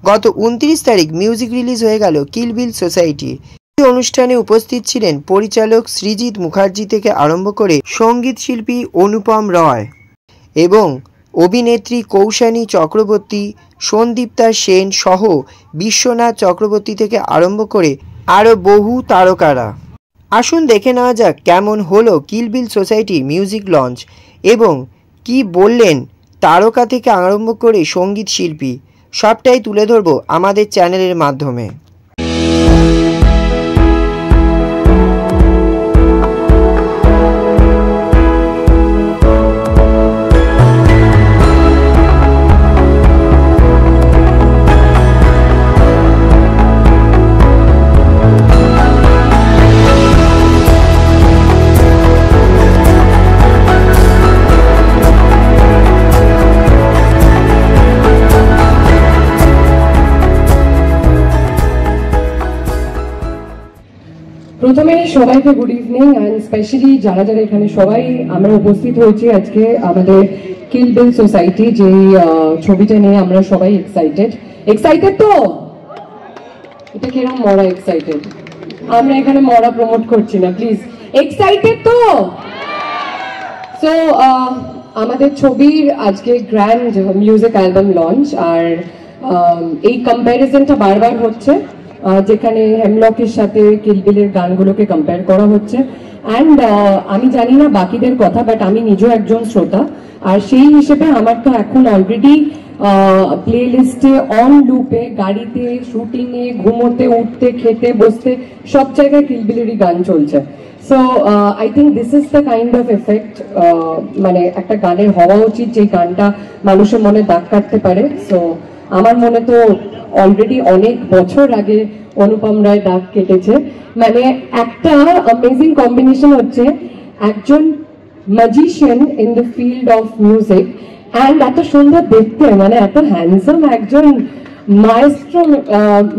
গত 29 তারিখ music release হয়ে গেল কিল বিল সোসাইটি। এই অনুষ্ঠানে উপস্থিত ছিলেন পরিচালক সৃজিত মুখার্জি থেকে আরম্ভ করে সঙ্গীত শিল্পী অনুপম রয় এবং অভিনেত্রী কৌশানী চক্রবর্তী, সন্দীপ্তা সেন সহ বিশ্বনাথ চক্রবর্তী থেকে আরম্ভ করে আরও বহু তারকারা। আসুন দেখে নেওয়া যাক কেমন হলো কিল বিল সোসাইটির মিউজিক লঞ্চ এবং কি বললেন তারকা থেকে আরম্ভ করে সঙ্গীত শিল্পী। সবটাই তুলে ধরবো আমাদের চ্যানেলের মাধ্যমে। প্রথমে সবাইকে গুড ইভিনিং অ্যান্ড স্পেশালি যারা যারা এখানে সবাই আমরা উপস্থিত হয়েছি আজকে আমাদের কিল বিল সোসাইটি যে ছবিটা নিয়ে আমরা সবাই এক্সাইটেড তো এটা কিরকম মরা এক্সাইটেড? আমরা এখানে মরা প্রমোট করছি না, প্লিজ এক্সাইটেড তো। সো আমাদের ছবির আজকে গ্র্যান্ড মিউজিক অ্যালবাম লঞ্চ, আর এই কম্প্যারিজনটা বারবার হচ্ছে যেখানে হেমলকের সাথে কিল বিলের গানগুলোকে কম্পেয়ার করা হচ্ছে। অ্যান্ড আমি জানি না বাকিদের কথা, বাট আমি নিজেও একজন শ্রোতা, আর সেই হিসেবে আমার তো এখন অলরেডি প্লে লিস্টে অন লুপে, গাড়িতে, শুটিংয়ে, ঘুমোতে, উঠতে, খেতে, বসতে সব জায়গায় কিল বিলেরই গান চলছে। So I think this is the kind of effect মানে একটা গানের হওয়া উচিত যে গানটা মানুষের মনে দাগ কাটতে পারে। সো আমার মনে তো অলরেডি অনেক বছর আগে অনুপম রায় দাগ কেটেছে। মানে একটা অ্যামেজিং কম্বিনেশন হচ্ছে একজন magician in the field of music and এত সুন্দর দেখতে, মানে এত হ্যান্ডসাম একজন মায়েস্ট্রো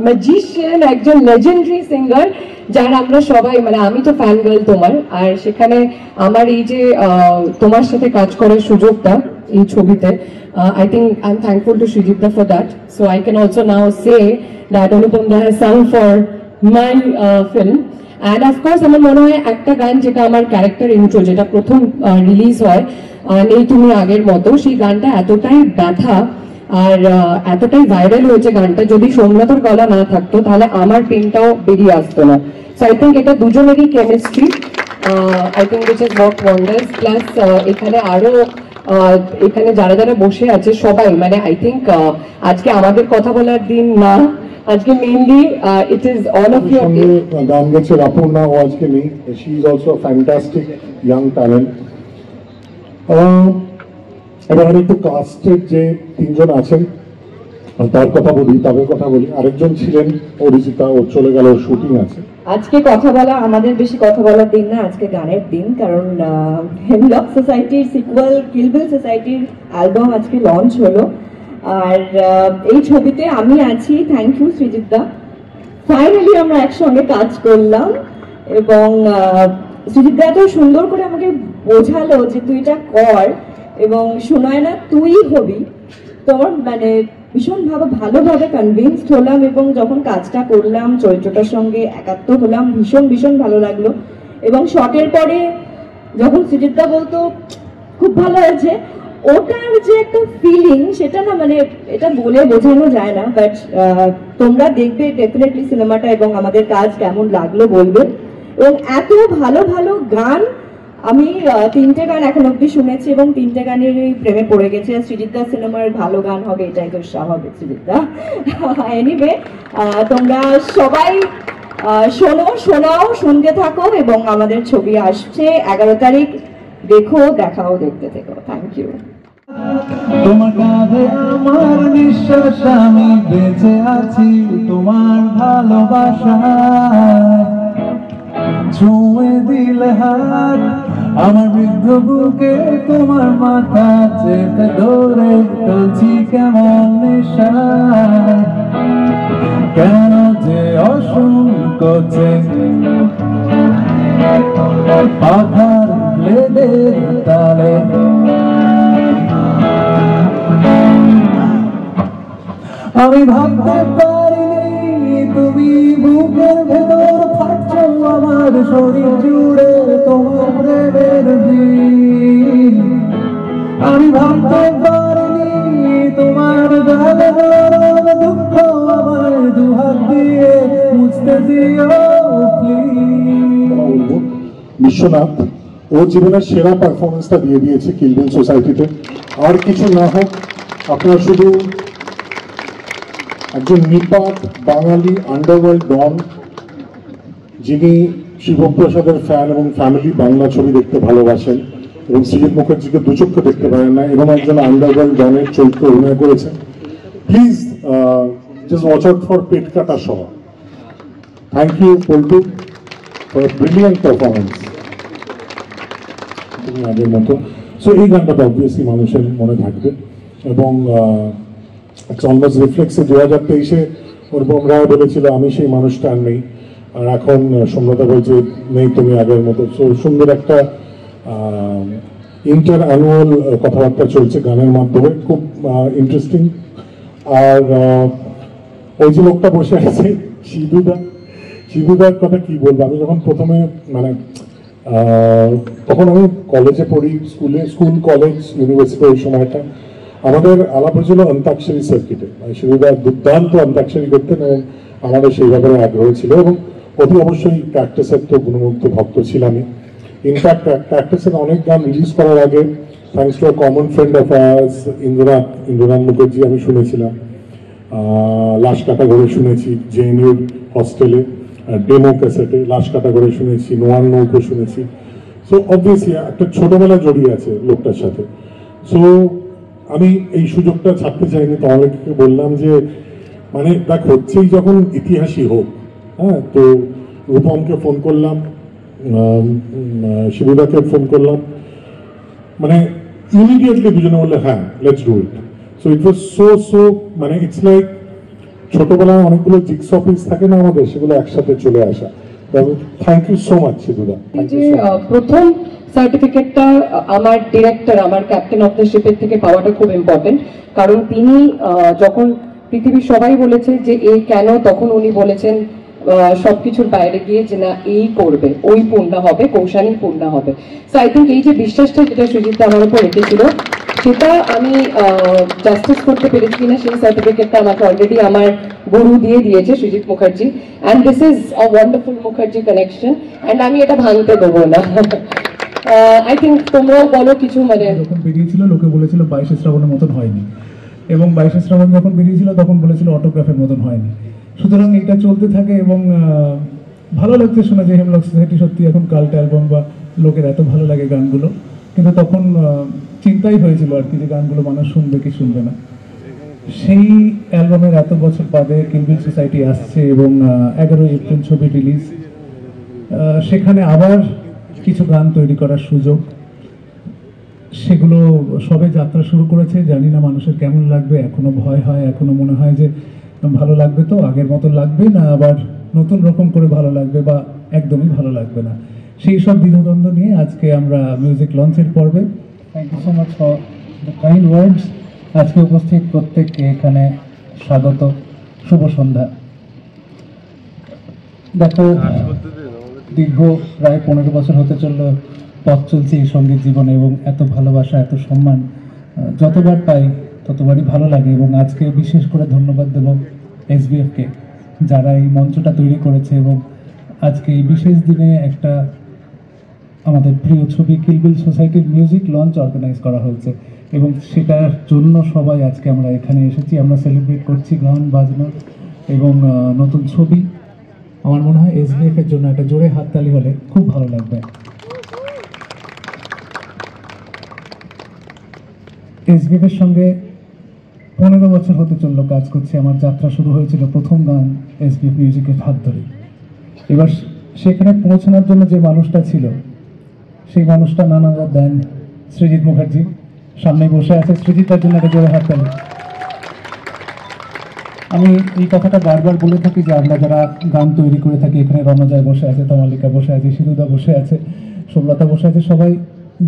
ম্যাজিশিয়ান, একজন লেজেন্ডারি সিঙ্গার যার আমরা সবাই, মানে আমি তো ফ্যান গার্ল তোমার, আর সেখানে আমার এই যে তোমার সাথে কাজ করার সুযোগটা এই ছবিতে, I think I'm thankful to Srijitda for that. So I can also now say that Anupamda has sung for my film. And of course, আমার মনে হয় একটা গান যেটা আমার ক্যারেক্টার ইন্ট্রো, যেটা প্রথম রিলিজ হয় নেই তুমি আগের মতো, সেই গানটা এতটাই ব্যথা আর এতটাই ভাইরাল হয়েছে গানটা, যদি সোমনাথের গলা না থাকতো তাহলে আমার পেনটাও বেরিয়ে আসতো না। সো আই থিঙ্ক এটা দুজনেরই chemistry, I think which is work wonders. Plus এখানে আরো এখানে যারা যারা বসে আছে সবাই, মানে আই থিঙ্ক আজকে আমাদের কথা বলার দিন না, আজকে mainly it is all of your গান গেছে রাপুর্ণা, ও আজকে নেই, she is also fantastic young talent. এবার আমি একটু কাস্টের যে তিনজন আছেন তার কথা বলি, তাদের কথা বলি। আরেকজন ছিলেন অরিজিতা, ও চলে গেল, শুটিং আছে। আজকে কথা বলা আমাদের বেশি কথা বলার দিন না, আজকে গানের দিন, কারণ হেমলক সোসাইটির সিকুয়াল কিল বিল সোসাইটির অ্যালবাম আজকে লঞ্চ হলো, আর এই ছবিতে আমি আছি। থ্যাংক ইউ সৃজিতদা, ফাইনালি আমরা একসঙ্গে কাজ করলাম এবং সৃজিতদা এত সুন্দর করে আমাকে বোঝালো যে তুই এটা কর এবং শোনায় না তুই হবি, তোমার মানে ভীষণ ভালোভাবে কনভিন্সড হলাম এবং যখন কাজটা করলাম চরিত্রটার সঙ্গে একাত্ম হলাম, ভীষণ ভালো লাগলো। এবং শটের পরে যখন সৃজিতদা বলতো খুব ভালো হয়েছে, ওটার যে একটা ফিলিং সেটা না, মানে এটা বলে বোঝানো যায় না, বাট তোমরা দেখবে ডেফিনেটলি সিনেমাটা এবং আমাদের কাজ কেমন লাগলো বলবে। এবং এত ভালো গান, আমি 3টে গান এখন অব্দি শুনেছি এবং 3টে গানের প্রেমে পড়ে গেছে। সৃজিতদা সিনেমার ভালো গান হবে এটাই তো স্বাভাবিক সৃজিতদা। এনিওয়ে তোমরা সবাই শোনাও, শুনতে থাকো এবং আমাদের ছবি আসছে 11 তারিখ, দেখাও, দেখতে থেকো। Thank you. তোমার কাঁধে আমার নিঃশ্বাস, আমি বেঁচে আছি তোমার ভালোবাসায়, ছুঁয়ে দিলে হাত আমার বৃদ্ধ বুকে, তোমার মাথা চেপে ধরে চলছি কেমন নেশায়, কেন যে অসংকোচে পাখার লেদের তালে আমি ভাবতে পারিনি তুমি বুকের ভেতর ফাটছো আমার শরীর জুড়ে তোমার প্রেমের বীজ। আমি ভাবতে পারিনি তোমার গালে গরম দুঃখ আমার দুহাত দিয়ে মুছতে দিও প্লিজ। বিশ্বনাথ ও জীবনের সেরা পারফরমেন্সটা দিয়ে দিয়েছে কিল বিল সোসাইটিতে। আর কিছু না হোক, আপনারা শুধু একজন নিপাত বাঙালি আন্ডারওয়ার্ল্ড ডন, যিনি শিবপ্রসাদের ফ্যান এবং ফ্যামিলি বাংলা ছবি দেখতে ভালোবাসেন এবং সৃজিত মুখার্জিকে দুচক্ষে দেখতে পারেন না, এবং একজন আন্ডারওয়ার্ল্ড ডনের চরিত্রে অভিনয় করেছেন। Please just watch out for Pet Kata সহ। Thank you Paltu for brilliant performance. তুমি আগের মতো। সো এই গানটা তো অবভিয়াসলি মানুষের মনে থাকবে এবং অলমোস্ট রিফ্লেক্সে 2023-এ অনুপম রায় বলেছিল আমি সেই মানুষটা আর নেই, আর এখন সম্রাতা বলছে নেই তুমি আগের মতো। সো সুন্দর একটা ইন্টার অ্যানুয়াল কথাবার্তা চলছে গানের মাধ্যমে, খুব ইন্টারেস্টিং। আর ওই যে লোকটা বসে আছে শিবুদার কথা কি বলবো। আমি যখন প্রথমে মানে তখন আমি কলেজে পড়ি, স্কুল কলেজ ইউনিভার্সিটি, ওই সময়টা আমাদের আলাপ হয়েছিল অন্তাক্ষরী সার্কিটে। শিবুদা দুর্দান্ত অন্তাক্ষরী করতেন এবং আমাদের সেই ব্যাপারে আগ্রহ ছিল এবং অতি অবশ্যই ক্যাকটাসের তো গুণমুগ্ধ ভক্ত ছিলামই। ইনফ্যাক্ট ক্যাকটাসের অনেক গান রিলিজ করার আগে thanks to a common friend of hours Indranath Mukherjee আমি শুনেছিলাম, লাশ কাটা ঘরে শুনেছি, জেএনইউর হস্টেলে ডেমো ক্যাসেটে লাশ কাটা ঘরে শুনেছি, নোয়ার নৌকো শুনেছি। সো অবভিয়াসলি একটা ছোটবেলা জড়িয়ে আছে লোকটার সাথে। সো আমি এই সুযোগটা ছাড়তে চাইনি, তো অনেককে বললাম যে মানে দেখ হচ্ছেই যখন ইতিহাসই হোক। হ্যাঁ, তো রূপমকে ফোন করলাম, শিবুদাকে ফোন করলাম, মানে ইমিডিয়েটলি দুজনে বললে হ্যাঁ let's do it. So it was so মানে ইটস লাইক ছোটবেলায় অনেকগুলো জিগস অফিস থাকে না আমাদের, সেগুলো একসাথে চলে আসা। থ্যাংক ইউ সো মাচ শিবুদা। যে প্রথম সার্টিফিকেটটা আমার ডিরেক্টর, আমার ক্যাপ্টেন অফ দ্য শিপের থেকে পাওয়াটা খুব ইম্পর্টেন্ট, কারণ তিনি যখন পৃথিবীর সবাই বলেছে যে এই কেন, তখন উনি বলেছেন সবকিছুর বাইরে গিয়ে যে না এই করবে, ওই পূর্ণা হবে, কৌশানী পূর্ণা হবে। সো আই থিঙ্ক এই যে বিশ্বাসটা যেটা সুজিত আমার উপর রেখেছিল, সেটা আমি জাস্টিস করতে পেরেছি কিনা সেই সার্টিফিকেটটা আমাকে অলরেডি আমার গুরু দিয়ে দিয়েছে Sujit Mukherjee, and this is a wonderful Mukherjee connection, and আমি এটা ভাঙতে দেবো না। আই থিঙ্ক তোমরাও বলো কিছু। মানে যখন বেরিয়েছিল লোকে বলেছিল 22শে শ্রাবণের মতন হয়নি, এবং 22শে শ্রাবণ যখন বেরিয়েছিল তখন বলেছিল অটোগ্রাফের মতন হয়নি। সুতরাং এটা চলতে থাকে এবং ভালো লাগছে শোনা যে হেমলক সোসাইটি সত্যি এখন কাল্ট অ্যালবাম বা লোকের এত ভালো লাগে গানগুলো, কিন্তু তখন চিন্তাই হয়েছিল আর কি যে গানগুলো মানুষ শুনবে কি শুনবে না। সেই অ্যালবামের এত বছর বাদে কিল বিল সোসাইটি আসছে এবং 11 এপ্রিল ছবি রিলিজ, সেখানে আবার কিছু গান তৈরি করার সুযোগ, সেগুলো সবে যাত্রা শুরু করেছে। জানি না মানুষের কেমন লাগবে, এখনো ভয় হয়, এখনো মনে হয় যে ভালো লাগবে তো, আগের মতো লাগবে না, আবার নতুন রকম করে ভালো লাগবে বা একদমই ভালো লাগবে না, সেই সব দ্বিধাদ্বন্দ্ব নিয়ে আজকে আমরা মিউজিক লঞ্চের পর্বে। Thank you so much for the kind words. আজকে উপস্থিত প্রত্যেককে এখানে স্বাগত, শুভ সন্ধ্যা। দেখো, দীর্ঘ প্রায় 15 বছর হতে চলল পথ চলছে এই সঙ্গীত জীবনে, এবং এত ভালোবাসা, এত সম্মান যতবার পাই ততবারই ভালো লাগে। এবং আজকে বিশেষ করে ধন্যবাদ দেব এসবিএফকে, যারা এই মঞ্চটা তৈরি করেছে এবং আজকে এই বিশেষ দিনে একটা আমাদের প্রিয় ছবি কিল বিল সোসাইটির মিউজিক লঞ্চ অর্গানাইজ করা হয়েছে, এবং সেটার জন্য সবাই আজকে আমরা এখানে এসেছি। আমরা সেলিব্রেট করছি গান বাজনা এবং নতুন ছবি। আমার মনে হয় এসবিএফ এর জন্য একটা জোরে হাততালি হলে খুব ভালো লাগবে। এসবিএফ এর সঙ্গে 15 বছর হতে চললো কাজ করছি। আমার যাত্রা শুরু হয়েছিল প্রথম গান এসবিএফ মিউজিকের হাত ধরে। এবার সেখানে পৌঁছানোর জন্য যে মানুষটা ছিল, সেই মানুষটা নান আদার দেন সৃজিত মুখার্জি। সামনে বসে আছে সৃজিতার জন্য একটা জোরে হাততালি। আমি এই কথাটা বারবার বলে থাকি যে আমরা যারা গান তৈরি করে থাকি, এখানে রণজয় বসে আছে, তমালিকা বসে আছে, সিধুদা বসে আছে, সোমলতা বসে আছে, সবাই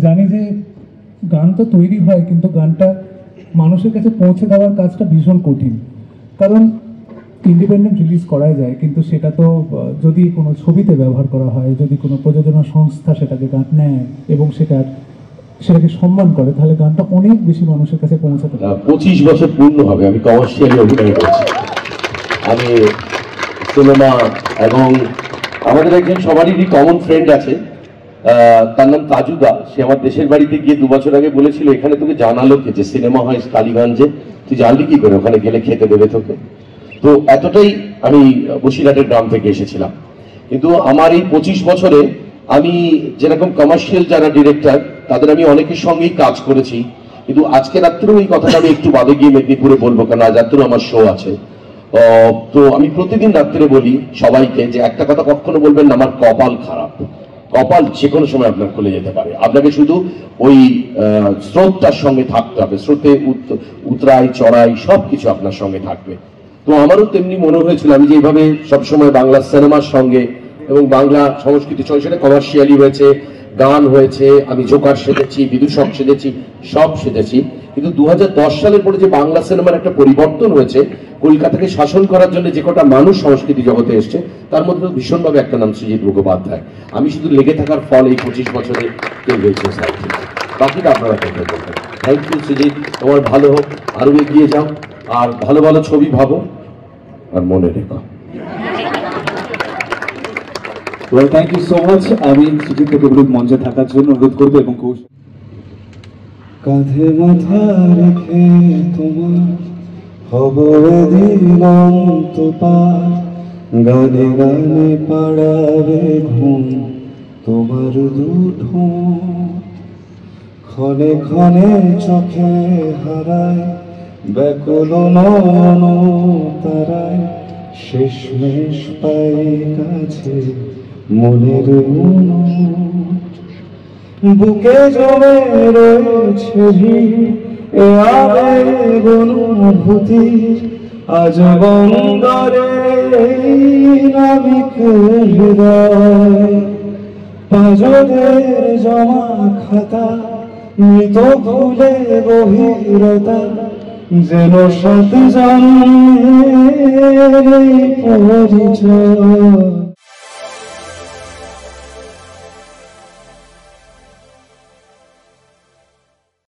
জানি যে গান তো তৈরি হয়, কিন্তু গানটা মানুষের কাছে পৌঁছে দেওয়ার কাজটা ভীষণ কঠিন। কারণ ইন্ডিপেন্ডেন্ট রিলিজ করাই যায়, কিন্তু সেটা তো যদি কোনো ছবিতে ব্যবহার করা হয়, যদি কোনো প্রযোজনা সংস্থা সেটাকে গান নেয় এবং সেটাকে সম্মান করে, তাহলে গানটা অনেক বেশি মানুষের কাছে পৌঁছাতে পারে। 25 বছর পূর্ণ হবে আমি কমার্শিয়ালি অভিনয় করছি। আমি সিনেমা এবং আমাদের একজন সবারই কমন ফ্রেন্ড আছে, তার নাম তাজুদা। সে আমার দেশের বাড়িতে গিয়ে 2 বছর আগে বলেছিল, এখানে তোকে জানালো কে যে সিনেমা হয় কালীগঞ্জে, তুই জানলি কি করে, ওখানে গেলে খেতে দেবে তোকে। তো এতটাই আমি বসিরহাটের গ্রাম থেকে এসেছিলাম। কিন্তু আমার এই 25 বছরে আমি যেরকম কমার্শিয়াল যারা ডিরেক্টর তাদের আমি অনেকের সঙ্গেই কাজ করেছি, কিন্তু আজকে রাত্রেও এই কথাটা আমি একটু বাদে গিয়ে মেদিনীপুরে বলবো, কারণ আজ রাত্রেও আমার শো আছে। তো আমি প্রতিদিন রাত্রে বলি সবাইকে যে একটা কথা কখনো বলবেন না, আমার কপাল খারাপ। কপাল যে কোনো সময় আপনার খুলে যেতে পারে, আপনাকে শুধু ওই স্রোতটার সঙ্গে থাকতে হবে, স্রোতে উতরাই চড়াই সবকিছু আপনার সঙ্গে থাকবে। তো আমারও তেমনি মনে হয়েছিল, আমি যে এইভাবে সবসময় বাংলা সিনেমার সঙ্গে এবং বাংলা সংস্কৃতি সঙ্গে, সেটা কমার্শিয়ালি হয়েছে, গান হয়েছে, আমি জোকার সেজেছি, বিদূষক সেজেছি, সব সেজেছি, কিন্তু 2010 সালের পরে যে বাংলা সিনেমার একটা পরিবর্তন হয়েছে, কলকাতাকে শাসন করার জন্য যে কটা মানুষ সংস্কৃতি জগতে এসছে, তার মধ্যে ভীষণভাবে একটা নাম সৃজিত মুখোপাধ্যায়। আমি শুধু লেগে থাকার ফল এই 25 বছরে কিলবিল সোসাইটি, বাকিটা আপনারা দেখতে বলবেন। থ্যাংক ইউ সৃজিত, তোমার ভালো হোক, আরো এগিয়ে যাও, আর ভালো ভালো ছবি ভাবো, আর মনে রেখো। Well, thank you so much. আমি সুজিতকে কেবল মঞ্চে থাকার জন্য অনুরোধ করবো এবং কাঁধে মাথা রেখে তোমার খবরে দিলাম তো পার, গানে গানে পাড়াবে ঘুম তোমার দুঠো, ক্ষণে ক্ষণে চোখে হারায় ব্যাকুল নয়ন তারায়, শেষমেশ পাই কাছে মনের বুকে জমে রয়েছে ভিড়, এ আবেগ অনুভূতি আজ বন্দরে নাবিক হৃদয়, পাজরের জমা খাতা মৃত ভুলে গভীরতা, যেন সাথে জন্মের পরিচয়।